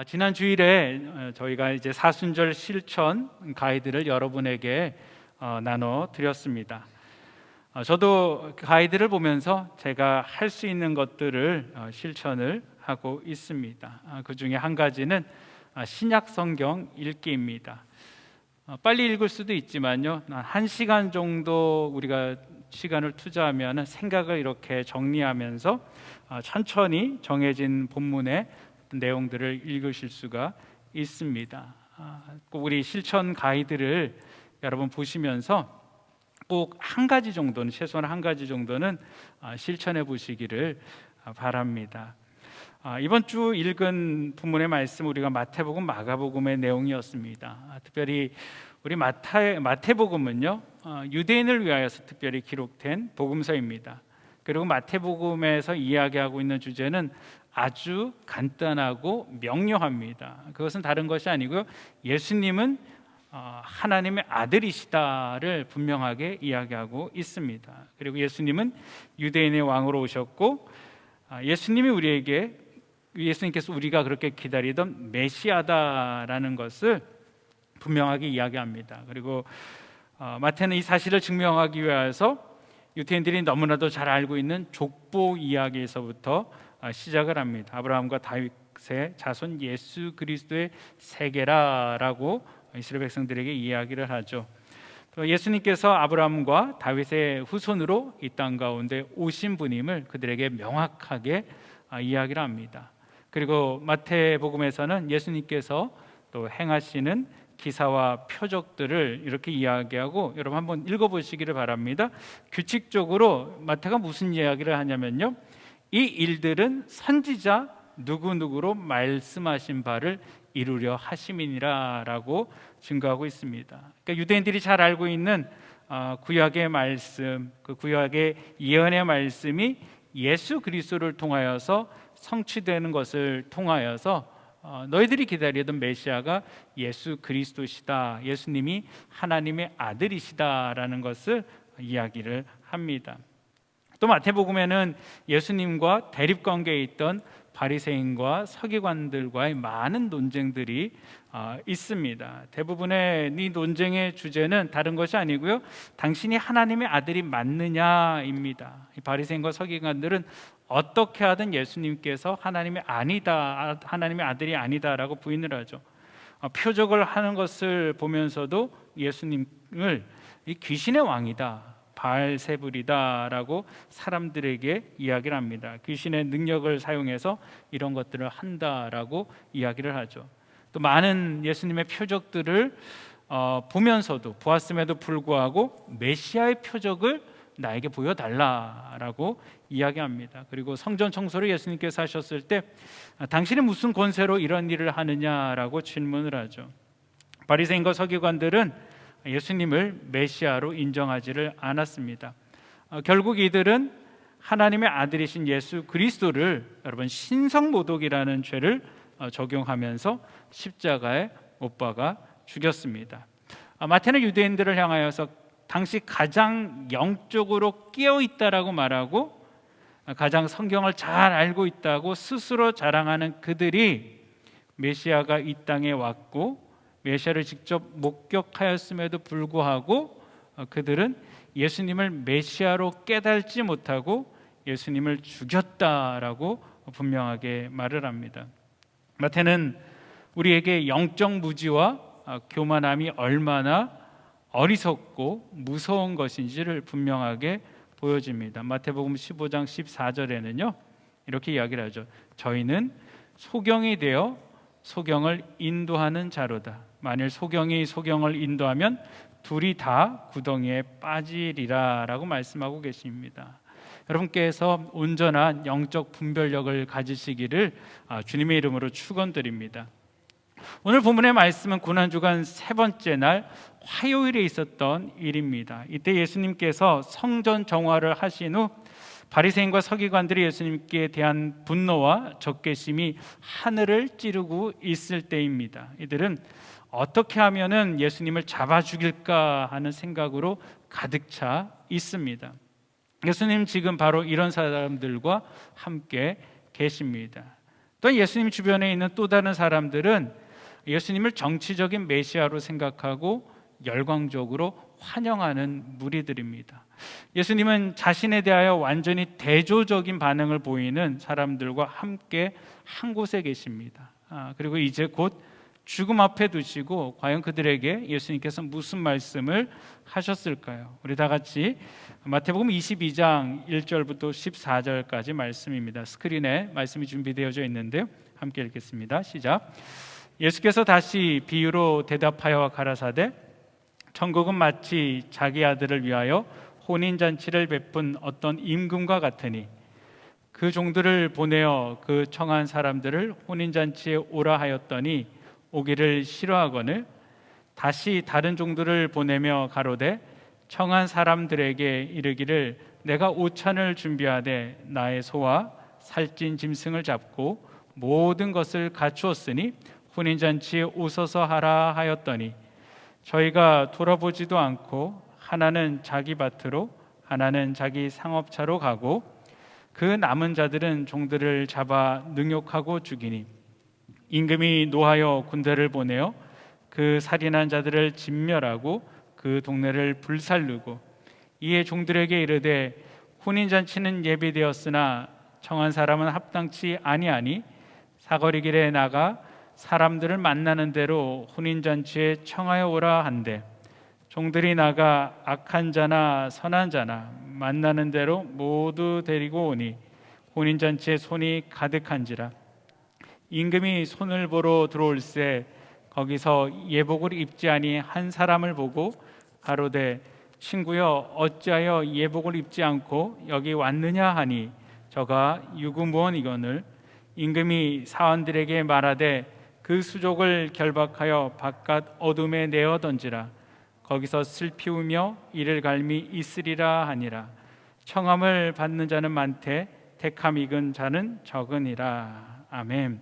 지난 주일에 저희가 이제 사순절 실천 가이드를 여러분에게 나눠 드렸습니다. 저도 그 가이드를 보면서 제가 할 수 있는 것들을 실천을 하고 있습니다. 그 중에 한 가지는 신약 성경 읽기입니다. 빨리 읽을 수도 있지만요, 1시간 정도 우리가 시간을 투자하면 생각을 이렇게 정리하면서 천천히 정해진 본문의 내용들을 읽으실 수가 있습니다. 꼭 우리 실천 가이드를 여러분 보시면서 꼭 한 가지 정도는, 최소한 한 가지 정도는 실천해 보시기를 바랍니다. 이번 주 읽은 본문의 말씀, 우리가 마태복음, 마가복음의 내용이었습니다. 특별히 우리 마태복음은요, 유대인을 위하여서 특별히 기록된 복음서입니다. 그리고 마태복음에서 이야기하고 있는 주제는 아주 간단하고 명료합니다. 그것은 다른 것이 아니고요, 예수님은 하나님의 아들이시다를 분명하게 이야기하고 있습니다. 그리고 예수님은 유대인의 왕으로 오셨고, 예수님께서 우리가 그렇게 기다리던 메시아다라는 것을 분명하게 이야기합니다. 그리고 마태는 이 사실을 증명하기 위해서 유대인들이 너무나도 잘 알고 있는 족보 이야기에서부터 시작을 합니다. 아브라함과 다윗의 자손 예수 그리스도의 세계라라고 이스라엘 백성들에게 이야기를 하죠. 또 예수님께서 아브라함과 다윗의 후손으로 이 땅 가운데 오신 분임을 그들에게 명확하게 이야기를 합니다. 그리고 마태복음에서는 예수님께서 또 행하시는 기사와 표적들을 이렇게 이야기하고, 여러분 한번 읽어보시기를 바랍니다. 규칙적으로 마태가 무슨 이야기를 하냐면요, 이 일들은 선지자 누구누구로 말씀하신 바를 이루려 하심이니라 라고 증거하고 있습니다. 그러니까 유대인들이 잘 알고 있는 구약의 말씀, 그 구약의 예언의 말씀이 예수 그리스도를 통하여서 성취되는 것을 통하여서 너희들이 기다리던 메시아가 예수 그리스도시다, 예수님이 하나님의 아들이시다라는 것을 이야기를 합니다. 또 마태복음에는 예수님과 대립관계에 있던 바리새인과 서기관들과의 많은 논쟁들이 있습니다. 대부분의 이 논쟁의 주제는 다른 것이 아니고요, 당신이 하나님의 아들이 맞느냐입니다. 이 바리새인과 서기관들은 어떻게 하든 예수님께서 하나님의 아들이 아니다라고 부인을 하죠. 표적을 하는 것을 보면서도 예수님을 이 귀신의 왕이다, 바알세불이다라고 사람들에게 이야기를 합니다. 귀신의 능력을 사용해서 이런 것들을 한다라고 이야기를 하죠. 또 많은 예수님의 표적들을 보면서도, 보았음에도 불구하고 메시아의 표적을 나에게 보여달라라고 이야기합니다. 그리고 성전 청소를 예수님께서 하셨을 때 당신이 무슨 권세로 이런 일을 하느냐라고 질문을 하죠. 바리새인과 서기관들은 예수님을 메시아로 인정하지를 않았습니다. 결국 이들은 하나님의 아들이신 예수 그리스도를 여러분 신성모독이라는 죄를 적용하면서 십자가에 못 박아 죽였습니다. 마태는 유대인들을 향하여서 당시 가장 영적으로 깨어있다라고 말하고, 가장 성경을 잘 알고 있다고 스스로 자랑하는 그들이 메시아가 이 땅에 왔고 메시아를 직접 목격하였음에도 불구하고 그들은 예수님을 메시아로 깨달지 못하고 예수님을 죽였다라고 분명하게 말을 합니다. 마태는 우리에게 영적 무지와 교만함이 얼마나 어리석고 무서운 것인지를 분명하게 보여줍니다. 마태복음 15장 14절에는요 이렇게 이야기를 하죠. 저희는 소경이 되어 소경을 인도하는 자로다. 만일 소경이 소경을 인도하면 둘이 다 구덩이에 빠지리라 라고 말씀하고 계십니다. 여러분께서 온전한 영적 분별력을 가지시기를 주님의 이름으로 축원드립니다. 오늘 본문의 말씀은 고난주간 세 번째 날 화요일에 있었던 일입니다. 이때 예수님께서 성전 정화를 하신 후 바리새인과 서기관들이 예수님께 대한 분노와 적개심이 하늘을 찌르고 있을 때입니다. 이들은 어떻게 하면은 예수님을 잡아 죽일까 하는 생각으로 가득 차 있습니다. 예수님 지금 바로 이런 사람들과 함께 계십니다. 또한 예수님 주변에 있는 또 다른 사람들은 예수님을 정치적인 메시아로 생각하고 열광적으로 환영하는 무리들입니다. 예수님은 자신에 대하여 완전히 대조적인 반응을 보이는 사람들과 함께 한 곳에 계십니다. 그리고 이제 곧 죽음 앞에 두시고 과연 그들에게 예수님께서 무슨 말씀을 하셨을까요? 우리 다 같이 마태복음 22장 1절부터 14절까지 말씀입니다. 스크린에 말씀이 준비되어져 있는데요, 함께 읽겠습니다. 시작. 예수께서 다시 비유로 대답하여 가라사대 천국은 마치 자기 아들을 위하여 혼인잔치를 베푼 어떤 임금과 같으니 그 종들을 보내어 그 청한 사람들을 혼인잔치에 오라 하였더니 오기를 싫어하거늘 다시 다른 종들을 보내며 가로되 청한 사람들에게 이르기를 내가 오찬을 준비하되 나의 소와 살찐 짐승을 잡고 모든 것을 갖추었으니 혼인잔치에 오소서 하라 하였더니 저희가 돌아보지도 않고 하나는 자기 밭으로 하나는 자기 상업차로 가고 그 남은 자들은 종들을 잡아 능욕하고 죽이니 임금이 노하여 군대를 보내어 그 살인한 자들을 진멸하고 그 동네를 불살르고 이에 종들에게 이르되 혼인잔치는 예비되었으나 청한 사람은 합당치 아니하니 사거리 길에 나가 사람들을 만나는 대로 혼인잔치에 청하여 오라 한대 종들이 나가 악한 자나 선한 자나 만나는 대로 모두 데리고 오니 혼인잔치에 손이 가득한지라 임금이 손을 보러 들어올새 거기서 예복을 입지 아니 한 사람을 보고 가로되 친구여 어찌하여 예복을 입지 않고 여기 왔느냐 하니 저가 유구무원이거늘 임금이 사원들에게 말하되 그 수족을 결박하여 바깥 어둠에 내어 던지라 거기서 슬피 우며 이를 갈미 있으리라 하니라 청함을 받는 자는 많되 택함 익은 자는 적으니라. 아멘.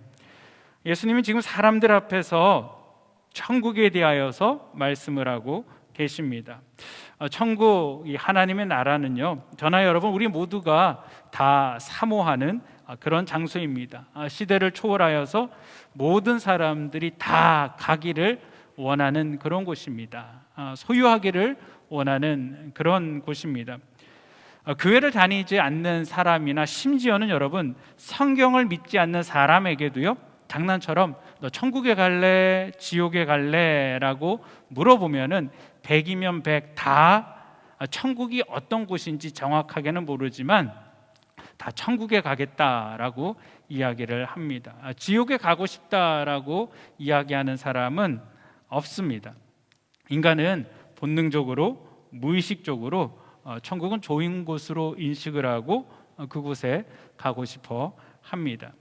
예수님은 지금 사람들 앞에서 천국에 대하여서 말씀을 하고 계십니다. 천국, 이 하나님의 나라는요, 저나 여러분 우리 모두가 다 사모하는 그런 장소입니다. 시대를 초월하여서 모든 사람들이 다 가기를 원하는 그런 곳입니다. 소유하기를 원하는 그런 곳입니다. 교회를 다니지 않는 사람이나 심지어는 여러분 성경을 믿지 않는 사람에게도요, 장난처럼 너 천국에 갈래? 지옥에 갈래? 라고 물어보면은 100이면 100 다 천국이 어떤 곳인지 정확하게는 모르지만 다 천국에 가겠다라고 이야기를 합니다. 지옥에 가고 싶다라고 이야기하는 사람은 없습니다. 인간은 본능적으로 무의식적으로 천국은 좋은 곳으로 인식을 하고 그곳에 가고 싶어 합니다.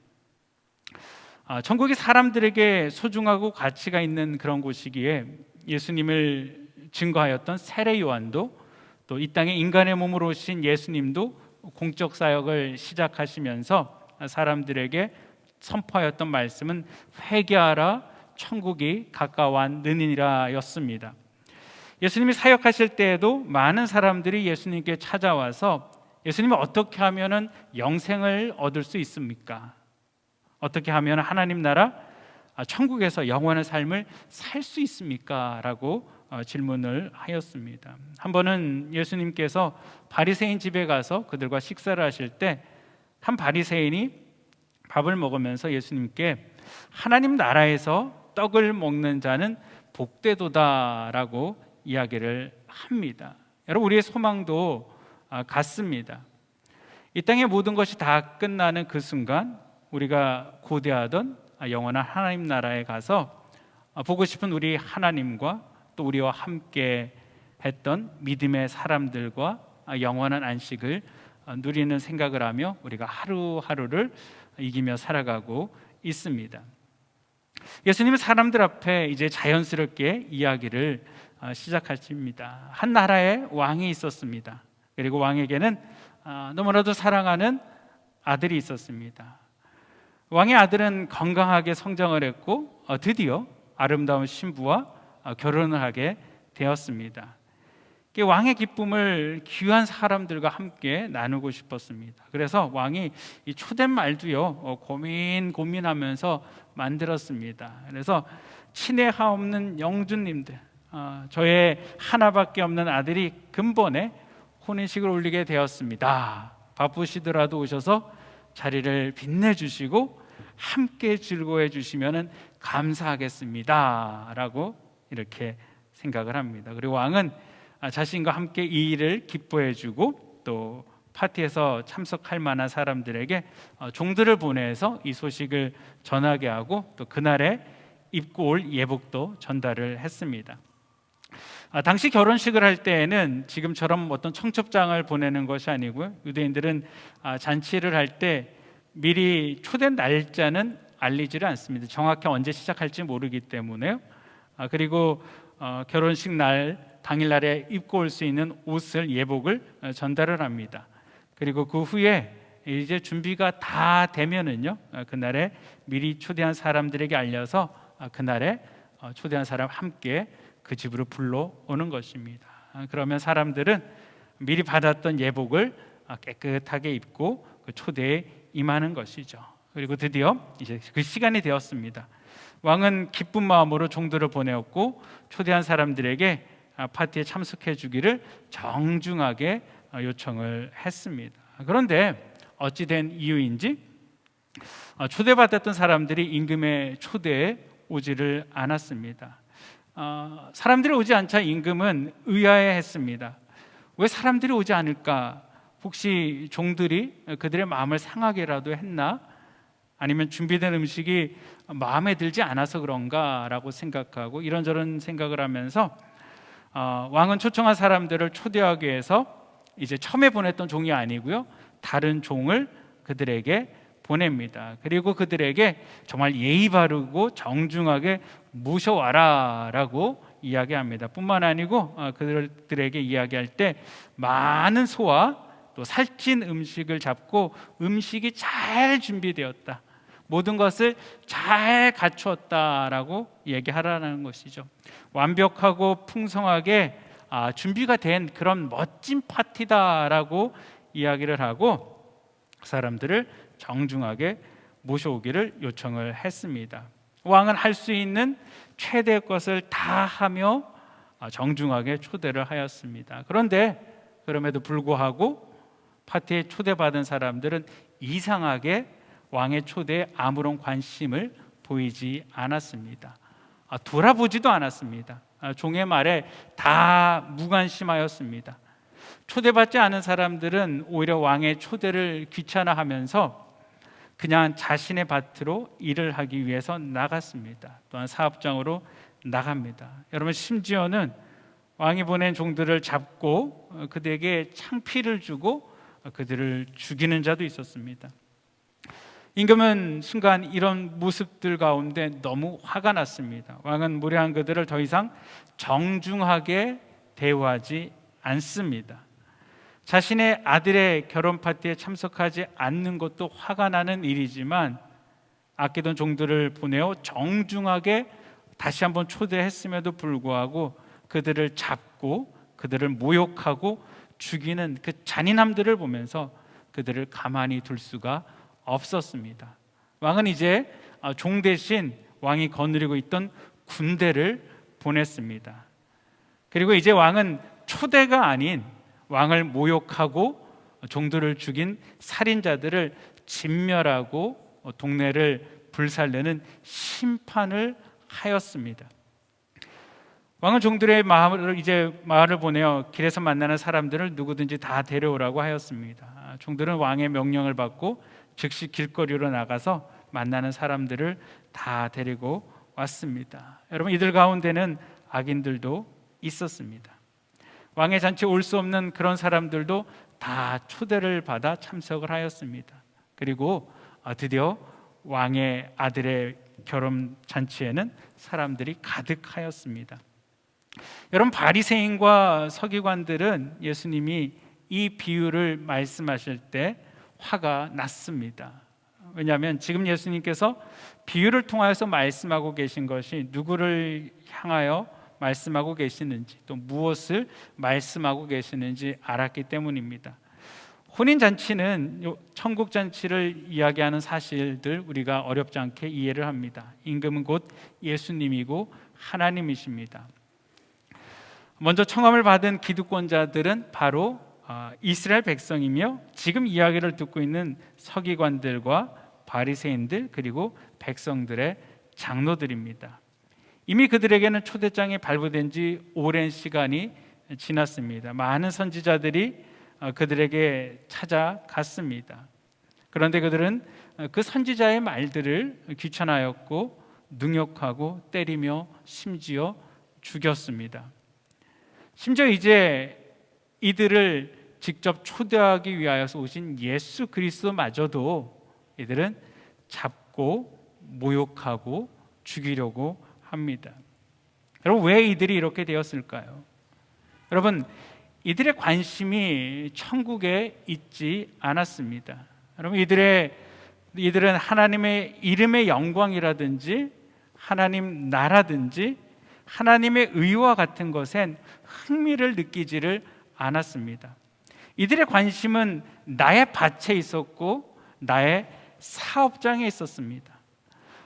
천국이 사람들에게 소중하고 가치가 있는 그런 곳이기에 예수님을 증거하였던 세례 요한도 또 이 땅에 인간의 몸으로 오신 예수님도 공적 사역을 시작하시면서 사람들에게 선포하였던 말씀은 회개하라 천국이 가까웠느니라 였습니다. 예수님이 사역하실 때에도 많은 사람들이 예수님께 찾아와서 예수님이 어떻게 하면 영생을 얻을 수 있습니까? 어떻게 하면 하나님 나라 천국에서 영원한 삶을 살 수 있습니까? 라고 질문을 하였습니다. 한 번은 예수님께서 바리새인 집에 가서 그들과 식사를 하실 때 한 바리새인이 밥을 먹으면서 예수님께 하나님 나라에서 떡을 먹는 자는 복되도다라고 이야기를 합니다. 여러분 우리의 소망도 같습니다. 이 땅의 모든 것이 다 끝나는 그 순간 우리가 고대하던 영원한 하나님 나라에 가서 보고 싶은 우리 하나님과 또 우리와 함께 했던 믿음의 사람들과 영원한 안식을 누리는 생각을 하며 우리가 하루하루를 이기며 살아가고 있습니다. 예수님은 사람들 앞에 이제 자연스럽게 이야기를 시작하십니다. 한 나라에 왕이 있었습니다. 그리고 왕에게는 너무나도 사랑하는 아들이 있었습니다. 왕의 아들은 건강하게 성장을 했고 드디어 아름다운 신부와 결혼을 하게 되었습니다. 왕의 기쁨을 귀한 사람들과 함께 나누고 싶었습니다. 그래서 왕이 이 초대말도요 고민하면서 만들었습니다. 그래서 친애하옵는 영주님들, 저의 하나밖에 없는 아들이 근본에 혼인식을 올리게 되었습니다. 바쁘시더라도 오셔서 자리를 빛내주시고 함께 즐거워해 주시면 감사하겠습니다 라고 이렇게 생각을 합니다. 그리고 왕은 자신과 함께 이 일을 기뻐해 주고 또 파티에서 참석할 만한 사람들에게 종들을 보내서 이 소식을 전하게 하고 또 그날에 입고 올 예복도 전달을 했습니다. 당시 결혼식을 할 때에는 지금처럼 어떤 청첩장을 보내는 것이 아니고요, 유대인들은 잔치를 할 때 미리 초대 날짜는 알리지를 않습니다. 정확히 언제 시작할지 모르기 때문에요. 그리고 결혼식 날 당일날에 입고 올 수 있는 옷을, 예복을 전달을 합니다. 그리고 그 후에 이제 준비가 다 되면은요, 그날에 미리 초대한 사람들에게 알려서 그날에 초대한 사람 함께 그 집으로 불러오는 것입니다. 그러면 사람들은 미리 받았던 예복을 깨끗하게 입고 그 초대에 임하는 것이죠. 그리고 드디어 이제 그 시간이 되었습니다. 왕은 기쁜 마음으로 종들을 보내었고 초대한 사람들에게 파티에 참석해 주기를 정중하게 요청을 했습니다. 그런데 어찌된 이유인지 초대받았던 사람들이 임금의 초대에 오지를 않았습니다. 사람들이 오지 않자 임금은 의아해했습니다. 왜 사람들이 오지 않을까? 혹시 종들이 그들의 마음을 상하게라도 했나? 아니면 준비된 음식이 마음에 들지 않아서 그런가라고 생각하고 이런저런 생각을 하면서 왕은 초청한 사람들을 초대하기 위해서 이제 처음에 보냈던 종이 아니고요, 다른 종을 그들에게 보냅니다. 그리고 그들에게 정말 예의 바르고 정중하게 모셔와라 라고 이야기합니다. 뿐만 아니고 그들에게 이야기할 때 많은 소와 또 살찐 음식을 잡고 음식이 잘 준비되었다, 모든 것을 잘 갖추었다라고 얘기하라는 것이죠. 완벽하고 풍성하게 준비가 된 그런 멋진 파티다라고 이야기를 하고 사람들을 정중하게 모셔오기를 요청을 했습니다. 왕은 할 수 있는 최대의 것을 다 하며 정중하게 초대를 하였습니다. 그런데 그럼에도 불구하고 파티에 초대받은 사람들은 이상하게 왕의 초대에 아무런 관심을 보이지 않았습니다. 돌아보지도 않았습니다. 종의 말에 다 무관심하였습니다. 초대받지 않은 사람들은 오히려 왕의 초대를 귀찮아하면서 그냥 자신의 밭으로 일을 하기 위해서 나갔습니다. 또한 사업장으로 나갑니다. 여러분, 심지어는 왕이 보낸 종들을 잡고 그들에게 창피를 주고 그들을 죽이는 자도 있었습니다. 임금은 순간 이런 모습들 가운데 너무 화가 났습니다. 왕은 무례한 그들을 더 이상 정중하게 대우하지 않습니다. 자신의 아들의 결혼 파티에 참석하지 않는 것도 화가 나는 일이지만 아끼던 종들을 보내어 정중하게 다시 한번 초대했음에도 불구하고 그들을 잡고 그들을 모욕하고 죽이는 그 잔인함들을 보면서 그들을 가만히 둘 수가 없었습니다. 왕은 이제 종 대신 왕이 거느리고 있던 군대를 보냈습니다. 그리고 이제 왕은 초대가 아닌 왕을 모욕하고 종들을 죽인 살인자들을 진멸하고 동네를 불살내는 심판을 하였습니다. 왕은 종들의 마을을 보내어 길에서 만나는 사람들을 누구든지 다 데려오라고 하였습니다. 종들은 왕의 명령을 받고 즉시 길거리로 나가서 만나는 사람들을 다 데리고 왔습니다. 여러분, 이들 가운데는 악인들도 있었습니다. 왕의 잔치에 올 수 없는 그런 사람들도 다 초대를 받아 참석을 하였습니다. 그리고 드디어 왕의 아들의 결혼 잔치에는 사람들이 가득하였습니다. 여러분, 바리새인과 서기관들은 예수님이 이 비유를 말씀하실 때 화가 났습니다. 왜냐하면 지금 예수님께서 비유를 통하여서 말씀하고 계신 것이 누구를 향하여 말씀하고 계시는지, 또 무엇을 말씀하고 계시는지 알았기 때문입니다. 혼인잔치는 천국잔치를 이야기하는 사실들 우리가 어렵지 않게 이해를 합니다. 임금은 곧 예수님이고 하나님이십니다. 먼저 청함을 받은 기득권자들은 바로 이스라엘 백성이며 지금 이야기를 듣고 있는 서기관들과 바리새인들 그리고 백성들의 장로들입니다. 이미 그들에게는 초대장이 발부된 지 오랜 시간이 지났습니다. 많은 선지자들이 그들에게 찾아갔습니다. 그런데 그들은 그 선지자의 말들을 귀찮아했고 능욕하고 때리며 심지어 죽였습니다. 심지어 이제 이들을 직접 초대하기 위하여서 오신 예수 그리스도마저도 이들은 잡고 모욕하고 죽이려고 합니다. 여러분, 왜 이들이 이렇게 되었을까요? 여러분, 이들의 관심이 천국에 있지 않았습니다. 여러분, 이들은 하나님의 이름의 영광이라든지 하나님 나라든지 하나님의 의와 같은 것엔 흥미를 느끼지를 않았습니다. 이들의 관심은 나의 밭에 있었고 나의 사업장에 있었습니다.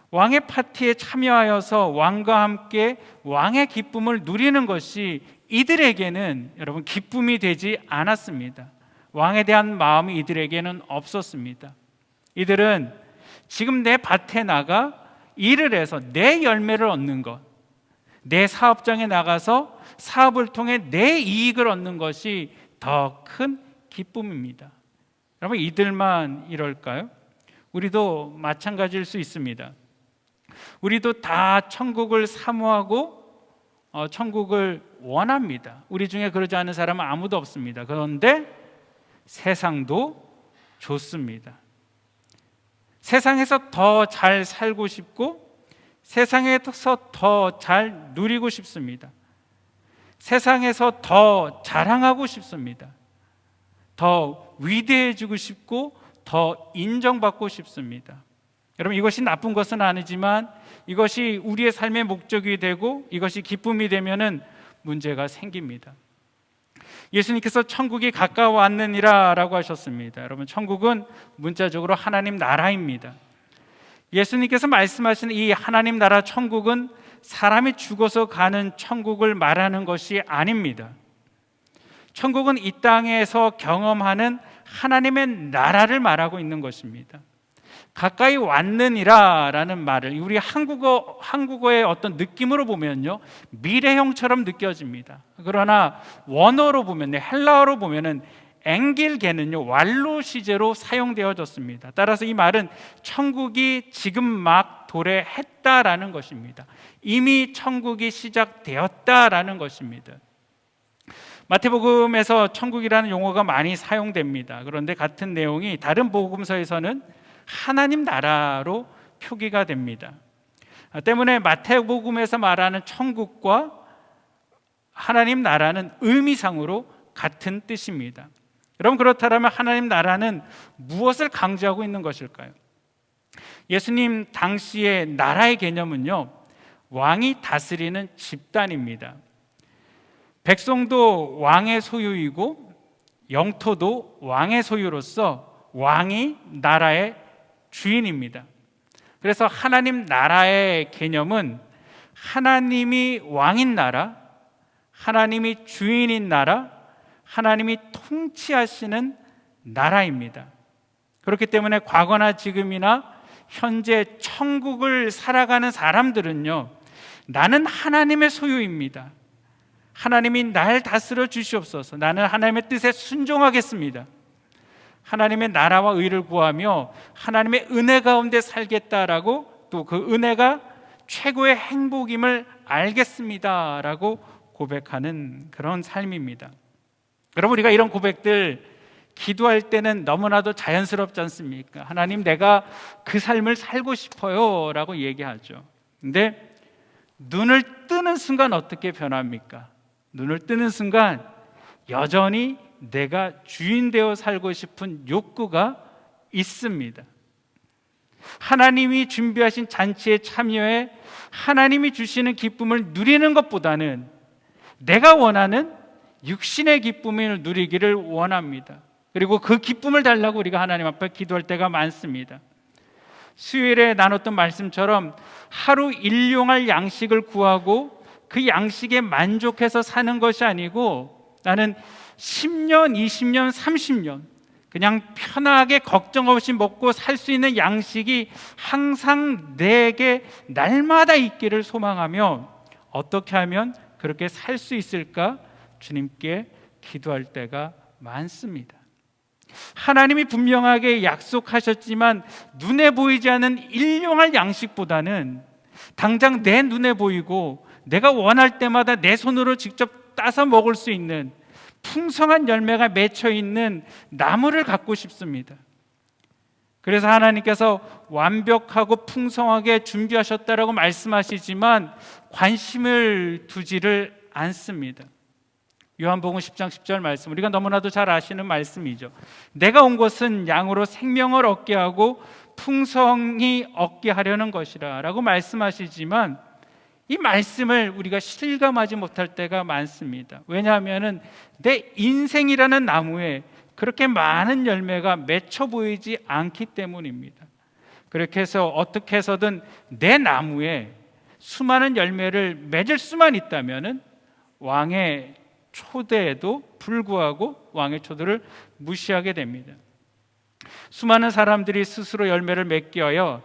왕의 파티에 참여하여서 왕과 함께 왕의 기쁨을 누리는 것이 이들에게는 여러분 기쁨이 되지 않았습니다. 왕에 대한 마음이 이들에게는 없었습니다. 이들은 지금 내 밭에 나가 일을 해서 내 열매를 얻는 것, 내 사업장에 나가서 사업을 통해 내 이익을 얻는 것이 더 큰 기쁨입니다. 여러분, 이들만 이럴까요? 우리도 마찬가지일 수 있습니다. 우리도 다 천국을 사모하고 천국을 원합니다. 우리 중에 그러지 않은 사람은 아무도 없습니다. 그런데 세상도 좋습니다. 세상에서 더 잘 살고 싶고 세상에서 더 잘 누리고 싶습니다. 세상에서 더 자랑하고 싶습니다. 더 위대해지고 싶고 더 인정받고 싶습니다. 여러분, 이것이 나쁜 것은 아니지만 이것이 우리의 삶의 목적이 되고 이것이 기쁨이 되면은 문제가 생깁니다. 예수님께서 천국이 가까워왔느니라 라고 하셨습니다. 여러분, 천국은 문자적으로 하나님 나라입니다. 예수님께서 말씀하신 이 하나님 나라 천국은 사람이 죽어서 가는 천국을 말하는 것이 아닙니다. 천국은 이 땅에서 경험하는 하나님의 나라를 말하고 있는 것입니다. 가까이 왔느니라 라는 말을 우리 한국어의 어떤 느낌으로 보면요, 미래형처럼 느껴집니다. 그러나 원어로 보면, 헬라어로 보면은 엥길게는요, 완로 시제로 사용되어졌습니다. 따라서 이 말은 천국이 지금 막 도래했다라는 것입니다. 이미 천국이 시작되었다라는 것입니다. 마태복음에서 천국이라는 용어가 많이 사용됩니다. 그런데 같은 내용이 다른 복음서에서는 하나님 나라로 표기가 됩니다. 때문에 마태복음에서 말하는 천국과 하나님 나라는 의미상으로 같은 뜻입니다. 여러분, 그렇다면 하나님 나라는 무엇을 강조하고 있는 것일까요? 예수님 당시의 나라의 개념은요, 왕이 다스리는 집단입니다. 백성도 왕의 소유이고 영토도 왕의 소유로서 왕이 나라의 주인입니다. 그래서 하나님 나라의 개념은 하나님이 왕인 나라, 하나님이 주인인 나라, 하나님이 통치하시는 나라입니다. 그렇기 때문에 과거나 지금이나 현재 천국을 살아가는 사람들은요, 나는 하나님의 소유입니다. 하나님이 날 다스려 주시옵소서. 나는 하나님의 뜻에 순종하겠습니다. 하나님의 나라와 의를 구하며 하나님의 은혜 가운데 살겠다라고, 또 그 은혜가 최고의 행복임을 알겠습니다라고 고백하는 그런 삶입니다. 여러분, 우리가 이런 고백들 기도할 때는 너무나도 자연스럽지 않습니까? 하나님, 내가 그 삶을 살고 싶어요 라고 얘기하죠. 근데 눈을 뜨는 순간 어떻게 변합니까? 눈을 뜨는 순간 여전히 내가 주인 되어 살고 싶은 욕구가 있습니다. 하나님이 준비하신 잔치에 참여해 하나님이 주시는 기쁨을 누리는 것보다는 내가 원하는 육신의 기쁨을 누리기를 원합니다. 그리고 그 기쁨을 달라고 우리가 하나님 앞에 기도할 때가 많습니다. 수요일에 나눴던 말씀처럼 하루 일용할 양식을 구하고 그 양식에 만족해서 사는 것이 아니고 나는 10년, 20년, 30년 그냥 편하게 걱정 없이 먹고 살 수 있는 양식이 항상 내게 날마다 있기를 소망하며 어떻게 하면 그렇게 살 수 있을까 주님께 기도할 때가 많습니다. 하나님이 분명하게 약속하셨지만 눈에 보이지 않는 일용할 양식보다는 당장 내 눈에 보이고 내가 원할 때마다 내 손으로 직접 따서 먹을 수 있는 풍성한 열매가 맺혀 있는 나무를 갖고 싶습니다. 그래서 하나님께서 완벽하고 풍성하게 준비하셨다라고 말씀하시지만 관심을 두지를 않습니다. 요한복음 10장 10절 말씀, 우리가 너무나도 잘 아시는 말씀이죠. 내가 온 것은 양으로 생명을 얻게 하고 풍성히 얻게 하려는 것이라 라고 말씀하시지만 이 말씀을 우리가 실감하지 못할 때가 많습니다. 왜냐하면 내 인생이라는 나무에 그렇게 많은 열매가 맺혀 보이지 않기 때문입니다. 그렇게 해서 어떻게 해서든 내 나무에 수많은 열매를 맺을 수만 있다면 왕의 초대에도 불구하고 왕의 초대를 무시하게 됩니다. 수많은 사람들이 스스로 열매를 맺게 하여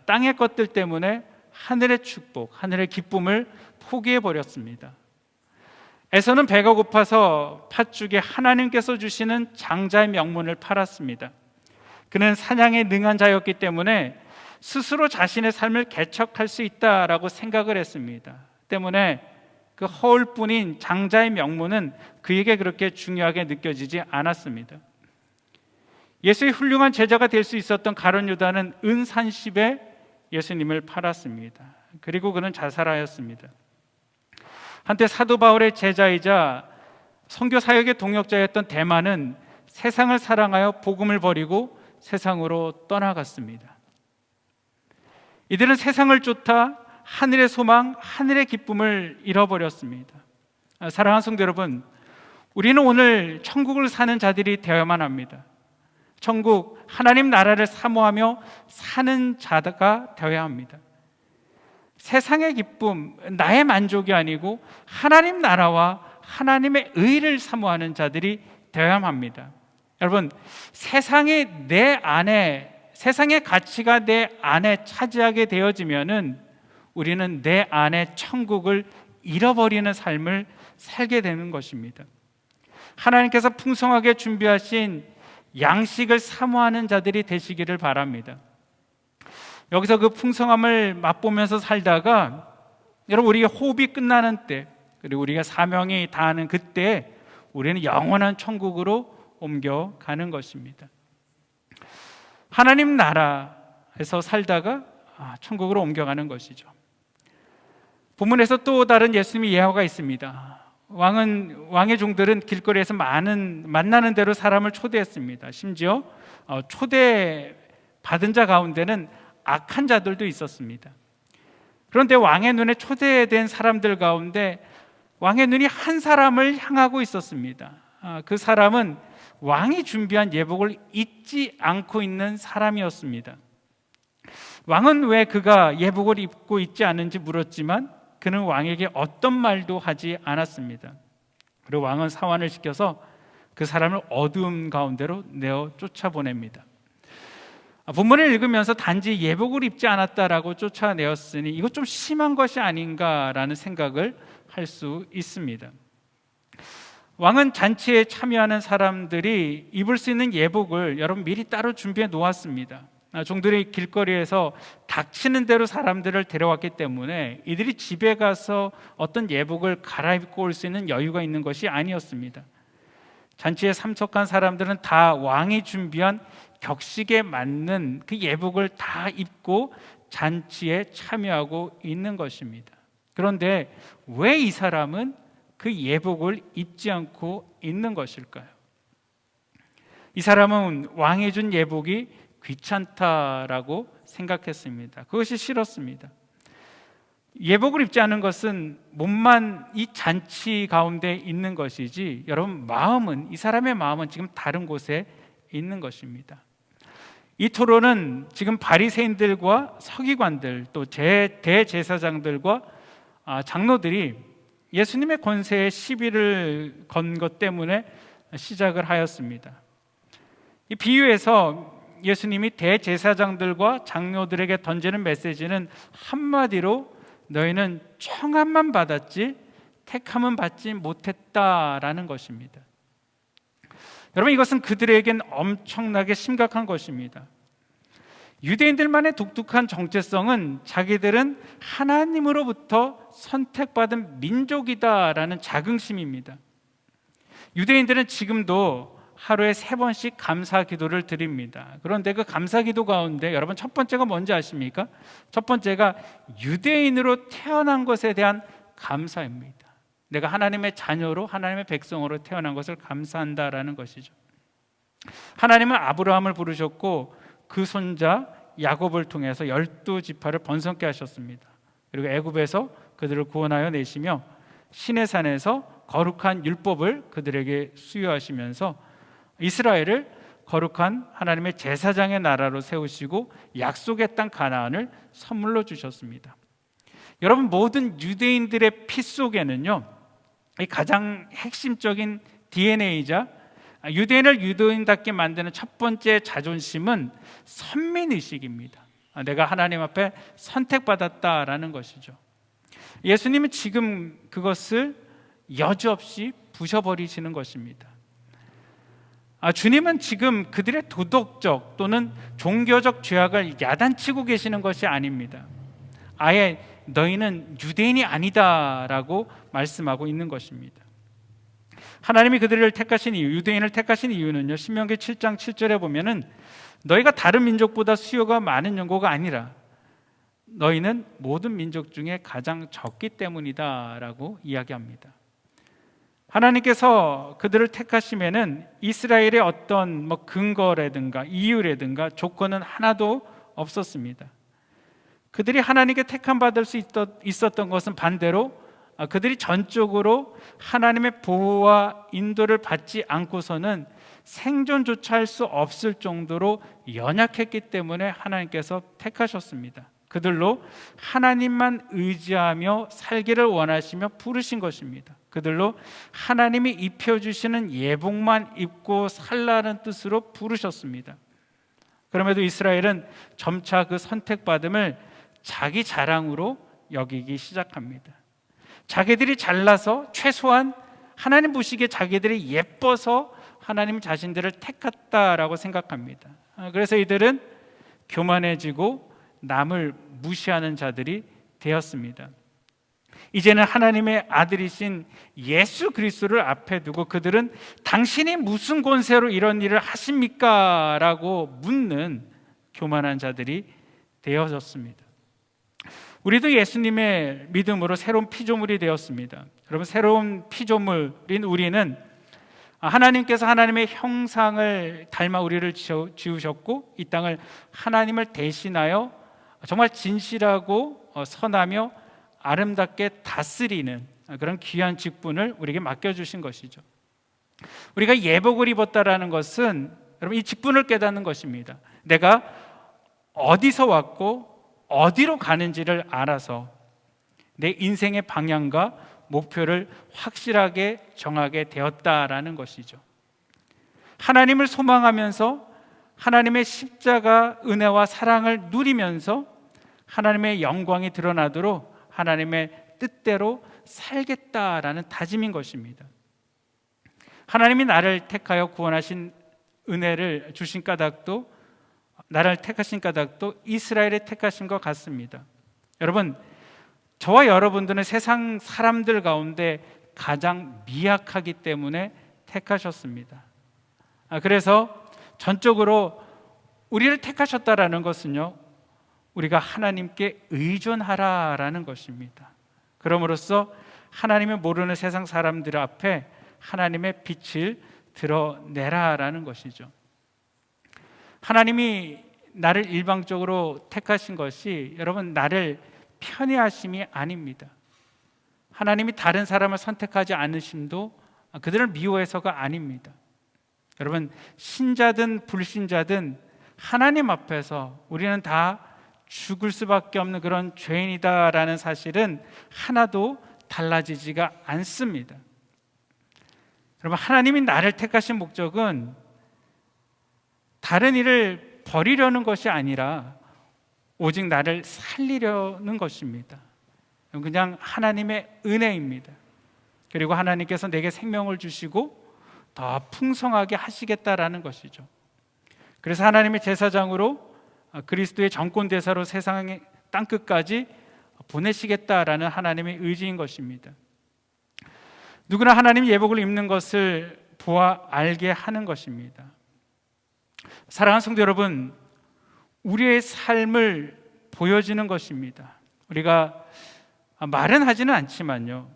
땅의 것들 때문에 하늘의 축복, 하늘의 기쁨을 포기해 버렸습니다. 에서는 배가 고파서 팥죽에 하나님께서 주시는 장자의 명분을 팔았습니다. 그는 사냥에 능한 자였기 때문에 스스로 자신의 삶을 개척할 수 있다라고 생각을 했습니다. 때문에 그 허울뿐인 장자의 명분은 그에게 그렇게 중요하게 느껴지지 않았습니다. 예수의 훌륭한 제자가 될 수 있었던 가룟 유다는 은 30에 예수님을 팔았습니다. 그리고 그는 자살하였습니다. 한때 사도 바울의 제자이자 선교 사역의 동역자였던 데마는 세상을 사랑하여 복음을 버리고 세상으로 떠나갔습니다. 이들은 세상을 쫓아 하늘의 소망, 하늘의 기쁨을 잃어버렸습니다. 사랑하는 성도 여러분, 우리는 오늘 천국을 사는 자들이 되어야만 합니다. 천국, 하나님 나라를 사모하며 사는 자가 되어야 합니다. 세상의 기쁨, 나의 만족이 아니고 하나님 나라와 하나님의 의를 사모하는 자들이 되어야만 합니다. 여러분, 세상의 가치가 내 안에 차지하게 되어지면은 우리는 내 안에 천국을 잃어버리는 삶을 살게 되는 것입니다. 하나님께서 풍성하게 준비하신 양식을 사모하는 자들이 되시기를 바랍니다. 여기서 그 풍성함을 맛보면서 살다가 여러분, 우리가 호흡이 끝나는 때, 그리고 우리가 사명이 다하는 그때 우리는 영원한 천국으로 옮겨가는 것입니다. 하나님 나라에서 살다가 천국으로 옮겨가는 것이죠. 본문에서 또 다른 예수님의 예화가 있습니다. 왕의 종들은 길거리에서 만나는 대로 사람을 초대했습니다. 심지어 초대받은 자 가운데는 악한 자들도 있었습니다. 그런데 왕의 눈에 초대된 사람들 가운데 왕의 눈이 한 사람을 향하고 있었습니다. 그 사람은 왕이 준비한 예복을 잊지 않고 있는 사람이었습니다. 왕은 왜 그가 예복을 입고 있지 않은지 물었지만 그는 왕에게 어떤 말도 하지 않았습니다. 그리고 왕은 사환을 시켜서 그 사람을 어두움 가운데로 내어 쫓아보냅니다. 본문을 읽으면서 단지 예복을 입지 않았다라고 쫓아내었으니 이거 좀 심한 것이 아닌가라는 생각을 할 수 있습니다. 왕은 잔치에 참여하는 사람들이 입을 수 있는 예복을 여러분 미리 따로 준비해 놓았습니다. 종들이 길거리에서 닥치는 대로 사람들을 데려왔기 때문에 이들이 집에 가서 어떤 예복을 갈아입고 올 수 있는 여유가 있는 것이 아니었습니다. 잔치에 참석한 사람들은 다 왕이 준비한 격식에 맞는 그 예복을 다 입고 잔치에 참여하고 있는 것입니다. 그런데 왜 이 사람은 그 예복을 입지 않고 있는 것일까요? 이 사람은 왕이 준 예복이 귀찮다라고 생각했습니다. 그것이 싫었습니다. 예복을 입지 않은 것은 몸만 이 잔치 가운데 있는 것이지, 여러분 마음은, 이 사람의 마음은 지금 다른 곳에 있는 것입니다. 이 토론은 지금 바리새인들과 서기관들, 또 대제사장들과 장로들이 예수님의 권세에 시비를 건 것 때문에 시작을 하였습니다. 이 비유에서 예수님이 대제사장들과 장로들에게 던지는 메시지는 한마디로 너희는 청함만 받았지 택함은 받지 못했다라는 것입니다. 여러분, 이것은 그들에겐 엄청나게 심각한 것입니다. 유대인들만의 독특한 정체성은 자기들은 하나님으로부터 선택받은 민족이다라는 자긍심입니다. 유대인들은 지금도 하루에 3번씩 감사 기도를 드립니다. 그런데 그 감사 기도 가운데 여러분 첫 번째가 뭔지 아십니까? 첫 번째가 유대인으로 태어난 것에 대한 감사입니다. 내가 하나님의 자녀로, 하나님의 백성으로 태어난 것을 감사한다라는 것이죠. 하나님은 아브라함을 부르셨고 그 손자 야곱을 통해서 12지파를 번성케 하셨습니다. 그리고 애굽에서 그들을 구원하여 내시며 시내산에서 거룩한 율법을 그들에게 수여하시면서 이스라엘을 거룩한 하나님의 제사장의 나라로 세우시고 약속의 땅 가나안을 선물로 주셨습니다. 여러분, 모든 유대인들의 피 속에는요, 이 가장 핵심적인 DNA이자 유대인을 유대인답게 만드는 첫 번째 자존심은 선민의식입니다. 내가 하나님 앞에 선택받았다라는 것이죠. 예수님은 지금 그것을 여지없이 부셔버리시는 것입니다. 주님은 지금 그들의 도덕적 또는 종교적 죄악을 야단치고 계시는 것이 아닙니다. 아예 너희는 유대인이 아니다라고 말씀하고 있는 것입니다. 하나님이 그들을 택하신 이유, 유대인을 택하신 이유는요, 신명기 7장 7절에 보면은 너희가 다른 민족보다 수요가 많은 연고가 아니라 너희는 모든 민족 중에 가장 적기 때문이다라고 이야기합니다. 하나님께서 그들을 택하시면은 이스라엘의 어떤 근거라든가 이유라든가 조건은 하나도 없었습니다. 그들이 하나님께 택함 받을 수 있었던 것은 반대로 그들이 전적으로 하나님의 보호와 인도를 받지 않고서는 생존조차 할 수 없을 정도로 연약했기 때문에 하나님께서 택하셨습니다. 그들로 하나님만 의지하며 살기를 원하시며 부르신 것입니다. 그들로 하나님이 입혀주시는 예복만 입고 살라는 뜻으로 부르셨습니다. 그럼에도 이스라엘은 점차 그 선택받음을 자기 자랑으로 여기기 시작합니다. 자기들이 잘나서, 최소한 하나님 보시기에 자기들이 예뻐서 하나님 자신들을 택했다라고 생각합니다. 그래서 이들은 교만해지고 남을 무시하는 자들이 되었습니다. 이제는 하나님의 아들이신 예수 그리스도를 앞에 두고 그들은 당신이 무슨 권세로 이런 일을 하십니까? 라고 묻는 교만한 자들이 되어졌습니다. 우리도 예수님의 믿음으로 새로운 피조물이 되었습니다. 여러분, 새로운 피조물인 우리는 하나님께서 하나님의 형상을 닮아 우리를 지으셨고 이 땅을 하나님을 대신하여 정말 진실하고 선하며 아름답게 다스리는 그런 귀한 직분을 우리에게 맡겨주신 것이죠. 우리가 예복을 입었다라는 것은 여러분 이 직분을 깨닫는 것입니다. 내가 어디서 왔고 어디로 가는지를 알아서 내 인생의 방향과 목표를 확실하게 정하게 되었다라는 것이죠. 하나님을 소망하면서 하나님의 십자가 은혜와 사랑을 누리면서 하나님의 영광이 드러나도록 하나님의 뜻대로 살겠다라는 다짐인 것입니다. 하나님이 나를 택하여 구원하신 은혜를 주신 까닭도, 나를 택하신 까닭도 이스라엘의 택하신 것 같습니다. 여러분, 저와 여러분들은 세상 사람들 가운데 가장 미약하기 때문에 택하셨습니다. 그래서 전적으로 우리를 택하셨다라는 것은요, 우리가 하나님께 의존하라라는 것입니다. 그럼으로써 하나님을 모르는 세상 사람들 앞에 하나님의 빛을 드러내라라는 것이죠. 하나님이 나를 일방적으로 택하신 것이 여러분 나를 편애하심이 아닙니다. 하나님이 다른 사람을 선택하지 않으심도 그들을 미워해서가 아닙니다. 여러분, 신자든 불신자든 하나님 앞에서 우리는 다 죽을 수밖에 없는 그런 죄인이다라는 사실은 하나도 달라지지가 않습니다. 여러분, 하나님이 나를 택하신 목적은 다른 일을 버리려는 것이 아니라 오직 나를 살리려는 것입니다. 그냥 하나님의 은혜입니다. 그리고 하나님께서 내게 생명을 주시고 더 풍성하게 하시겠다라는 것이죠. 그래서 하나님의 제사장으로 그리스도의 정권대사로 세상의 땅끝까지 보내시겠다라는 하나님의 의지인 것입니다. 누구나 하나님 예복을 입는 것을 보아 알게 하는 것입니다. 사랑하는 성도 여러분, 우리의 삶을 보여주는 것입니다. 우리가 말은 하지는 않지만요,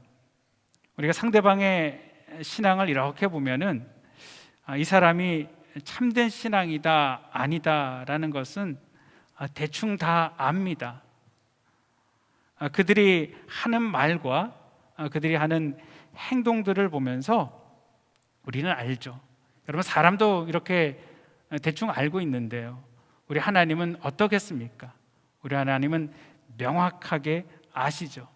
우리가 상대방의 신앙을 이렇게 보면은 이 사람이 참된 신앙이다 아니다라는 것은 대충 다 압니다. 그들이 하는 말과 그들이 하는 행동들을 보면서 우리는 알죠. 여러분, 사람도 이렇게 대충 알고 있는데요, 우리 하나님은 어떻겠습니까? 우리 하나님은 명확하게 아시죠.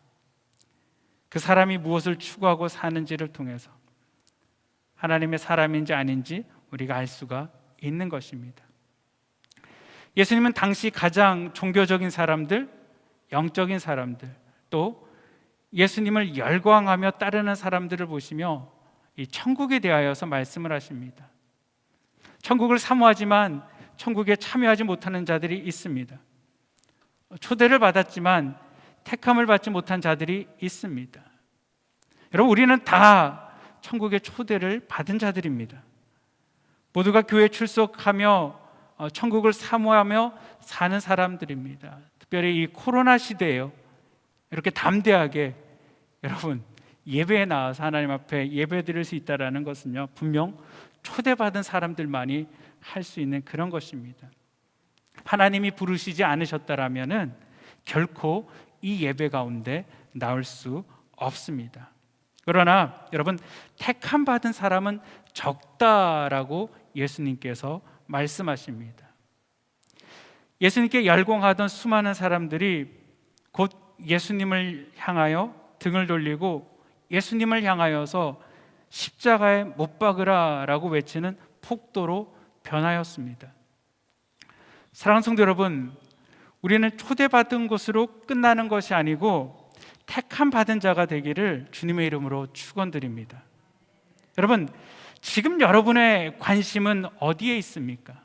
그 사람이 무엇을 추구하고 사는지를 통해서 하나님의 사람인지 아닌지 우리가 알 수가 있는 것입니다. 예수님은 당시 가장 종교적인 사람들, 영적인 사람들, 또 예수님을 열광하며 따르는 사람들을 보시며 이 천국에 대하여서 말씀을 하십니다. 천국을 사모하지만 천국에 참여하지 못하는 자들이 있습니다. 초대를 받았지만 택함을 받지 못한 자들이 있습니다. 여러분, 우리는 다 천국의 초대를 받은 자들입니다. 모두가 교회에 출석하며 천국을 사모하며 사는 사람들입니다. 특별히 이 코로나 시대에요, 이렇게 담대하게 여러분 예배에 나와서 하나님 앞에 예배드릴 수 있다는 것은요, 분명 초대받은 사람들만이 할 수 있는 그런 것입니다. 하나님이 부르시지 않으셨다라면은 결코 이 예배 가운데 나올 수 없습니다. 그러나 여러분, 택함 받은 사람은 적다라고 예수님께서 말씀하십니다. 예수님께 열광하던 수많은 사람들이 곧 예수님을 향하여 등을 돌리고 예수님을 향하여서 십자가에 못 박으라라고 외치는 폭도로 변하였습니다. 사랑하는 성도 여러분, 우리는 초대받은 것으로 끝나는 것이 아니고 택함 받은 자가 되기를 주님의 이름으로 축원드립니다. 여러분, 지금 여러분의 관심은 어디에 있습니까?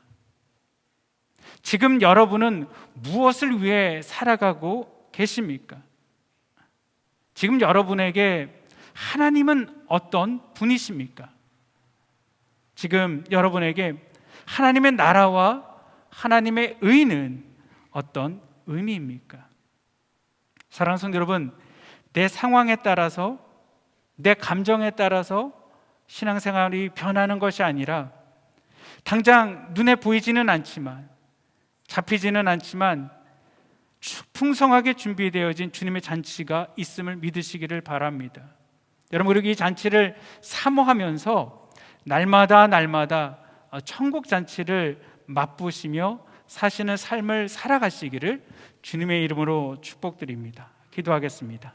지금 여러분은 무엇을 위해 살아가고 계십니까? 지금 여러분에게 하나님은 어떤 분이십니까? 지금 여러분에게 하나님의 나라와 하나님의 의는 어떤 의미입니까? 사랑하는 성도 여러분, 내 상황에 따라서, 내 감정에 따라서 신앙생활이 변하는 것이 아니라 당장 눈에 보이지는 않지만, 잡히지는 않지만 풍성하게 준비되어진 주님의 잔치가 있음을 믿으시기를 바랍니다. 여러분, 우리 이 잔치를 사모하면서 날마다 천국 잔치를 맛보시며 사시는 삶을 살아가시기를 주님의 이름으로 축복드립니다. 기도하겠습니다.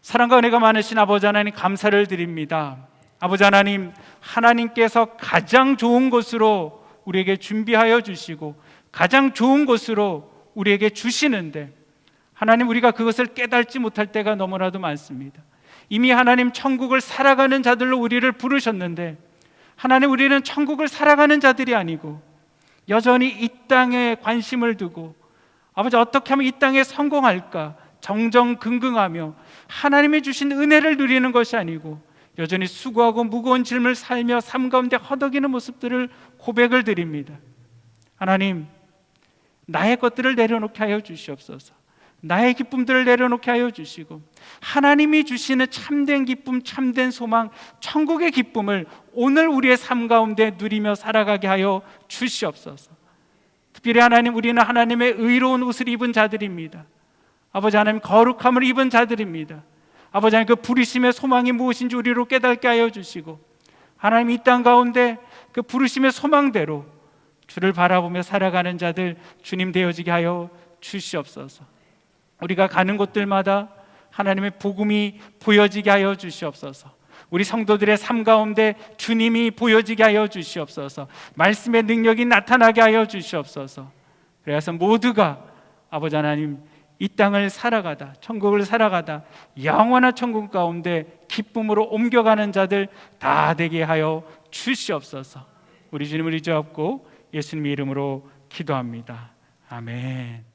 사랑과 은혜가 많으신 아버지 하나님, 감사를 드립니다. 아버지 하나님, 하나님께서 가장 좋은 곳으로 우리에게 준비하여 주시고 가장 좋은 곳으로 우리에게 주시는데, 하나님, 우리가 그것을 깨닫지 못할 때가 너무나도 많습니다. 이미 하나님 천국을 살아가는 자들로 우리를 부르셨는데, 하나님, 우리는 천국을 살아가는 자들이 아니고 여전히 이 땅에 관심을 두고, 아버지, 어떻게 하면 이 땅에 성공할까 정정긍긍하며 하나님이 주신 은혜를 누리는 것이 아니고 여전히 수고하고 무거운 짐을 살며 삶 가운데 허덕이는 모습들을 고백을 드립니다. 하나님, 나의 것들을 내려놓게 하여 주시옵소서. 나의 기쁨들을 내려놓게 하여 주시고 하나님이 주시는 참된 기쁨, 참된 소망, 천국의 기쁨을 오늘 우리의 삶 가운데 누리며 살아가게 하여 주시옵소서. 특별히 하나님, 우리는 하나님의 의로운 옷을 입은 자들입니다. 아버지 하나님, 거룩함을 입은 자들입니다. 아버지 하나님, 그 부르심의 소망이 무엇인지 우리로 깨닫게 하여 주시고, 하나님, 이 땅 가운데 그 부르심의 소망대로 주를 바라보며 살아가는 자들 주님 되어지게 하여 주시옵소서. 우리가 가는 곳들마다 하나님의 복음이 보여지게 하여 주시옵소서. 우리 성도들의 삶 가운데 주님이 보여지게 하여 주시옵소서. 말씀의 능력이 나타나게 하여 주시옵소서. 그래서 모두가 아버지 하나님, 이 땅을 살아가다, 천국을 살아가다 영원한 천국 가운데 기쁨으로 옮겨가는 자들 다 되게 하여 주시옵소서. 우리 주님을 의지하고 예수님의 이름으로 기도합니다. 아멘.